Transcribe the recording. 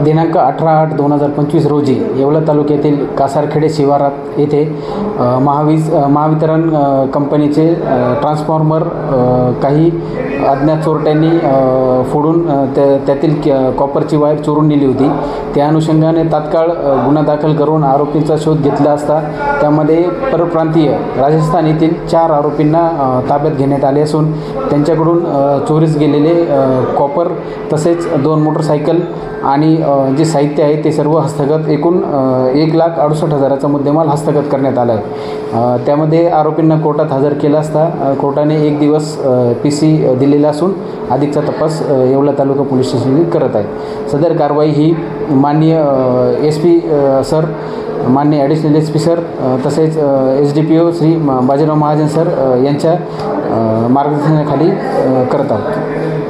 दिनांक 18/8/2025 रोजी येवला तालुक्यातील कासारखेडे शिवारात येथे महावितरण कंपनीचे ट्रान्सफॉर्मर काही अज्ञात चोरट्यांनी फोडून त्यातील कॉपरची वायर चोरून नेली होती. त्या अनुषंगाने तात्काळ गुन्हा दाखल करून आरोपींचा शोध घेतला असता त्यामध्ये परप्रांतीय राजस्थान येथील 4 आरोपींना ताब्यात घेण्यात आले असून त्यांच्याकडून चोरीस गेलेले कॉपर तसेच 2 मोटरसायकल आणि जे साहित्य आहे ते सर्व हस्तगत एकूण 1,68,000चा मुद्देमाल हस्तगत करण्यात आला आहे. त्यामध्ये आरोपींना कोर्टात हजर केला असता कोर्टाने 1 दिवस PC दिलेला असून अधिकचा तपास येवला तालुका पोलीस स्टेशन करत आहे. सदर कारवाई ही माननीय SP सर, माननीय ॲडिशनल SP सर तसेच SDPO श्री बाजीराव महाजन सर यांच्या मार्गदर्शनाखाली करत आहोत.